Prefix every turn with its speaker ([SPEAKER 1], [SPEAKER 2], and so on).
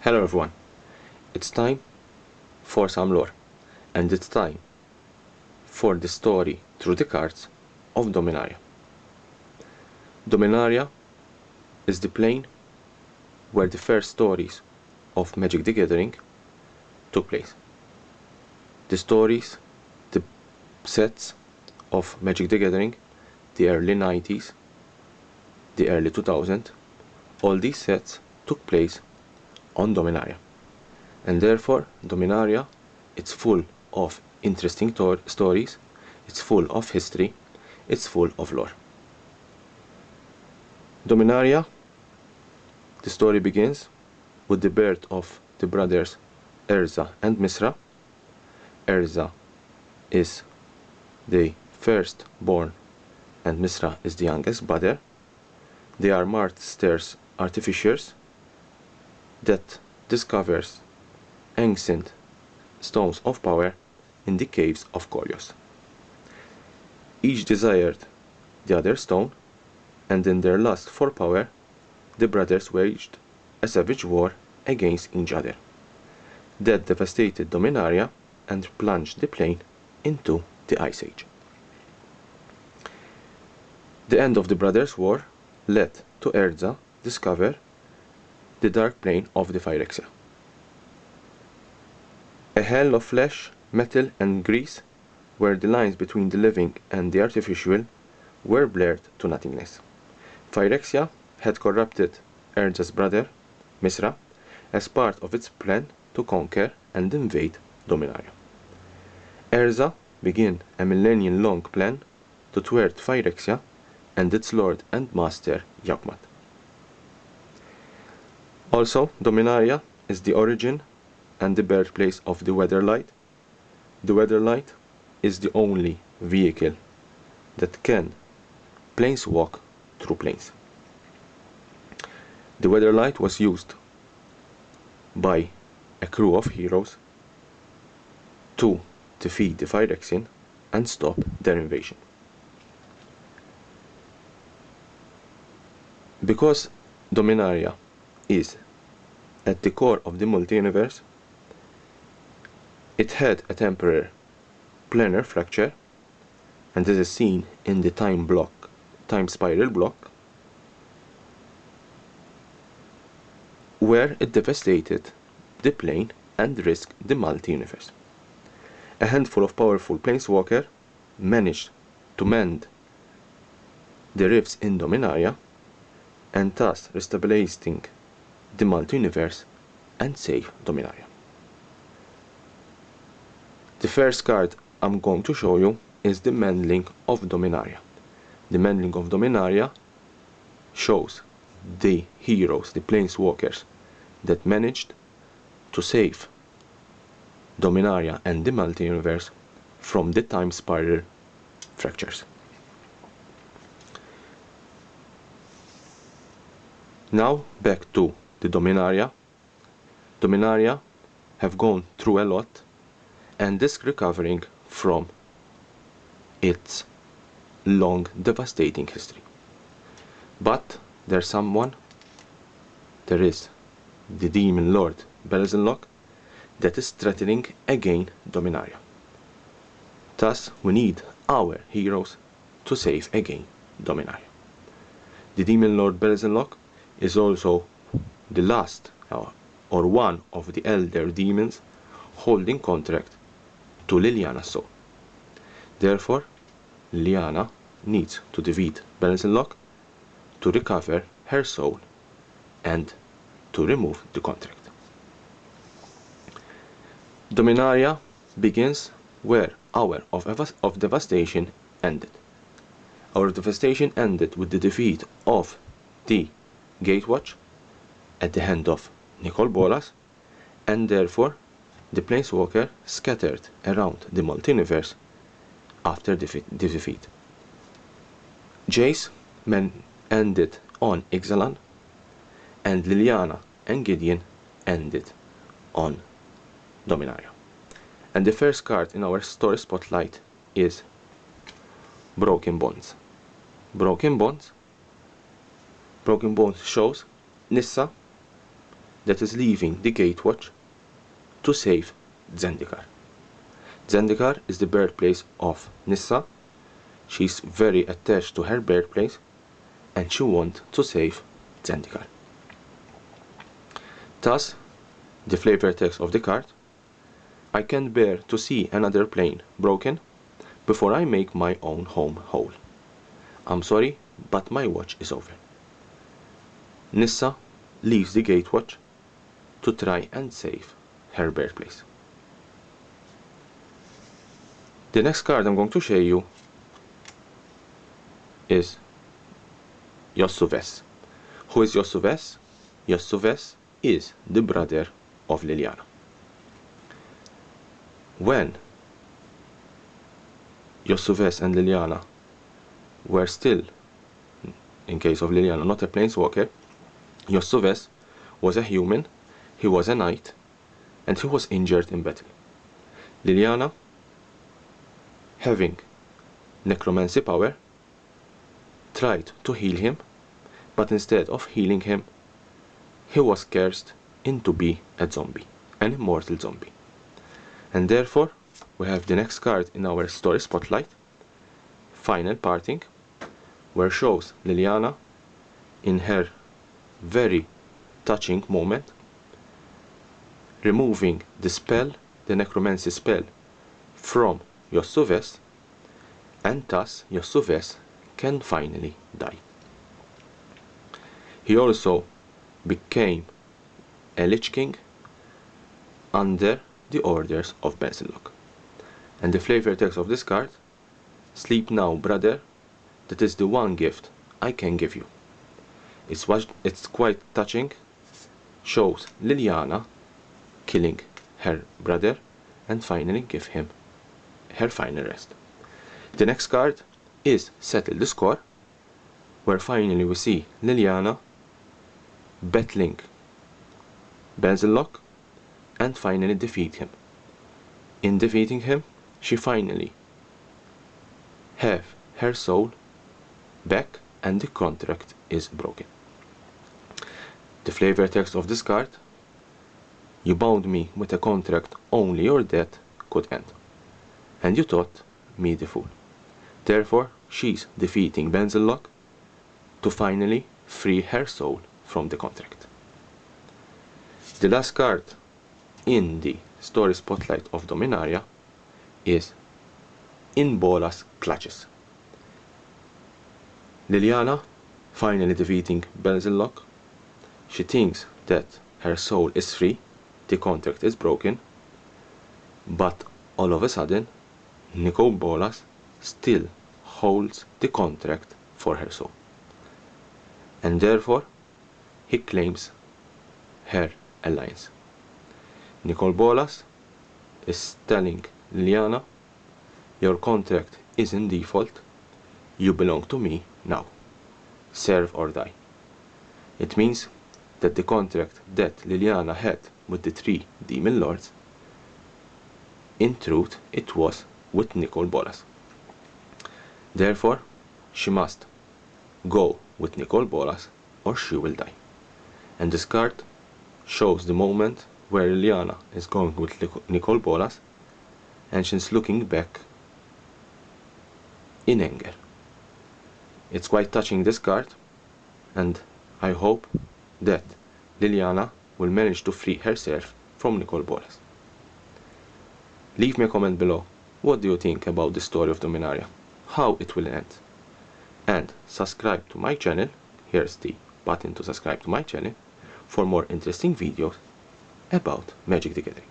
[SPEAKER 1] Hello everyone, it's time for some lore, and it's time for the story through the cards of Dominaria. Dominaria is the plane where the first stories of Magic the Gathering took place. The stories, the sets of Magic the Gathering, the early 90s, the early 2000s, all these sets took place on Dominaria, and therefore Dominaria, it's full of interesting stories, it's full of history, it's full of lore. Dominaria, the story begins with the birth of the brothers Erza and Misra. Erza is the firstborn and Misra is the youngest brother. They are masters artificers that discovers ancient stones of power in the caves of Korios. Each desired the other stone, and in their lust for power, the brothers waged a savage war against each other that devastated Dominaria and plunged the plane into the Ice Age. The end of the brothers' war led to Erza discover the dark plane of the Phyrexia, a hell of flesh, metal and grease, where the lines between the living and the artificial were blurred to nothingness. Phyrexia had corrupted Erza's brother, Misra, as part of its plan to conquer and invade Dominaria. Erza began a millennium-long plan to thwart Phyrexia and its lord and master, Yawgmoth. Also, Dominaria is the origin and the birthplace of the Weatherlight. The Weatherlight is the only vehicle that can planeswalk through planes. The Weatherlight was used by a crew of heroes to defeat the Phyrexian and stop their invasion. Because Dominaria is at the core of the multi-universe, it had a temporary planar fracture, and this is seen in the time spiral block, where it devastated the plane and risked the multi-universe. A handful of powerful planeswalkers managed to mend the rifts in Dominaria and thus restabilizing the multi-universe and save Dominaria. The first card I'm going to show you is the Mendling of Dominaria. The Mendling of Dominaria shows the heroes, the planeswalkers, that managed to save Dominaria and the multi-universe from the time spiral fractures. Now back to the Dominaria. Dominaria have gone through a lot and is recovering from its long devastating history. But there's someone, there is the Demon Lord Belzenlok, that is threatening again Dominaria. Thus we need our heroes to save again Dominaria. The Demon Lord Belzenlok is also the last or one of the elder demons holding contract to Liliana's soul. Therefore, Liliana needs to defeat Belzenlok to recover her soul and to remove the contract. Dominaria begins where Hour of Devastation ended. Our devastation ended with the defeat of the Gatewatch at the hand of Nicol Bolas, and therefore the Planeswalker scattered around the multi-universe after the defeat. Jace ended on Ixalan, and Liliana and Gideon ended on Dominaria. And the first card in our story spotlight is Broken Bonds. Broken Bonds shows Nissa that is leaving the gatewatch to save Zendikar. Zendikar is the birthplace of Nissa. She's very attached to her birthplace and she wants to save Zendikar. Thus, the flavor text of the card: I can't bear to see another plane broken before I make my own home whole. I'm sorry, but my watch is over. Nissa leaves the gatewatch to try and save her birthplace. The next card I'm going to show you is Yossuves. Who is Yossuves? Yossuves is the brother of Liliana. When Yossuves and Liliana were still, in case of Liliana, not a planeswalker, Yossuves was a human, he was a knight, and he was injured in battle. Liliana, having necromancy power, tried to heal him, but instead of healing him, he was cursed into be a zombie, an immortal zombie. And therefore, we have the next card in our story spotlight, Final Parting, where shows Liliana in her very touching moment, removing the spell, the necromancy spell, from Yossuves, and thus Yossuves can finally die. He also became a Lich King under the orders of Basilok. And the flavor text of this card: sleep now, brother, that is the one gift I can give you. It's quite touching, shows Liliana killing her brother and finally give him her final rest. The next card is Settle the Score, where finally we see Liliana battling Basilok and finally defeat him. In defeating him, she finally have her soul back and the contract is broken. The flavor text of this card: you bound me with a contract only your death could end, and you thought me the fool. Therefore, she's defeating Basilok to finally free her soul from the contract. The last card in the story spotlight of Dominaria is In Bolas Clutches. Liliana finally defeating Basilok. She thinks that her soul is free, the contract is broken, but all of a sudden Nicol Bolas still holds the contract for her soul, and therefore he claims her alliance. Nicol Bolas is telling Liliana, your contract is in default, you belong to me now, serve or die. It means that the contract that Liliana had with the 3 demon lords, in truth it was with Nicol Bolas. Therefore, she must go with Nicol Bolas or she will die. And this card shows the moment where Liliana is going with Nicol Bolas and she's looking back in anger. It's quite touching, this card, and I hope that Liliana will manage to free herself from Nicol Bolas. Leave me a comment below. What do you think about the story of Dominaria? How it will end? And subscribe to my channel. Here's the button to subscribe to my channel for more interesting videos about Magic the Gathering.